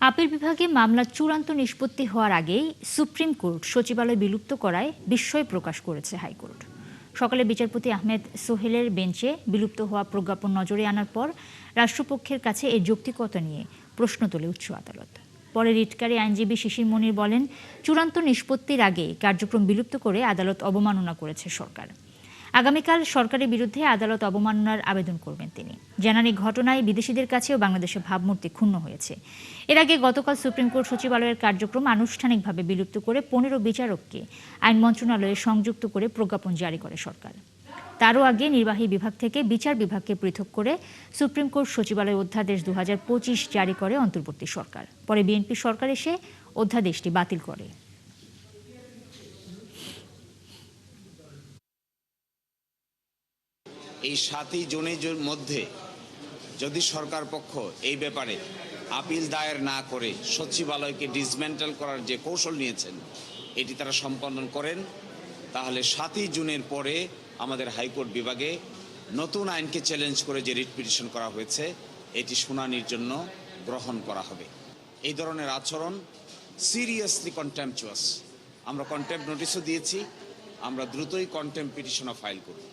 Appeal বিভাগে মামলা চূড়ান্ত নিষ্পত্তি হওয়ার আগেই সুপ্রিম কোর্ট সচিবালয় বিলুপ্ত করায় বিস্ময় প্রকাশ করেছে হাইকোর্ট। সকালে বিচারপতি আহমেদ সোহেলের বেঞ্চে বিলুপ্ত হওয়া প্রজ্ঞাপন নজরে আনার পর রাষ্ট্রপক্ষের কাছে এর যৌক্তিকতা নিয়ে প্রশ্ন তোলে উচ্চ আদালত। পরে রিটকারী আইনজীবী শিশির মনির বলেন, চূড়ান্ত নিষ্পত্তির আগে কার্যক্রম বিলুপ্ত করে আদালত অবমাননা করেছে সরকার। আগামীকাল সরকারের বিরুদ্ধে আদালত অবমাননার আবেদন করবেন তিনি। জানান, এই ঘটনায় বিদেশিদের কাছেও বাংলাদেশের ভাবমূর্তি ক্ষুণ্ণ হয়েছে। এর আগে গতকাল সুপ্রিম কোর্ট সচিবালয়ের কার্যক্রম আনুষ্ঠানিকভাবে বিলুপ্ত করে 15 বিচারককে আইন মন্ত্রণালয়ে সংযুক্ত করে প্রজ্ঞাপন জারি করে সরকার। তারও আগে নির্বাহী বিভাগ থেকে বিচার বিভাগকে পৃথক করে সুপ্রিম কোর্ট সচিবালয় অধ্যাদেশ 2025 জারি করে অন্তর্বর্তী সরকার। পরে বিএনপি সরকার এসে অধ্যাদেশটি বাতিল করে। এই 7ই জুনের মধ্যে যদি সরকার পক্ষ এই ব্যাপারে আপিল দায়ের না করে সচিবালয়কে ডিসমেন্টাল করার যে কৌশল নিয়েছেন এটি তারা সম্পন্ন করেন, তাহলে 7ই জুনের পরে আমাদের হাইকোর্ট বিভাগে নতুন আইনকে চ্যালেঞ্জ করে যে রিট পিটিশন করা হয়েছে এটি শুনানির জন্য গ্রহণ করা হবে। এই ধরনের আচরণ সিরিয়াসলি কন্টেম্পচুয়াস। আমরা কন্টেম্পট নোটিশও দিয়েছি, আমরা দ্রুতই কন্টেম্পট পিটিশনও ফাইল করব।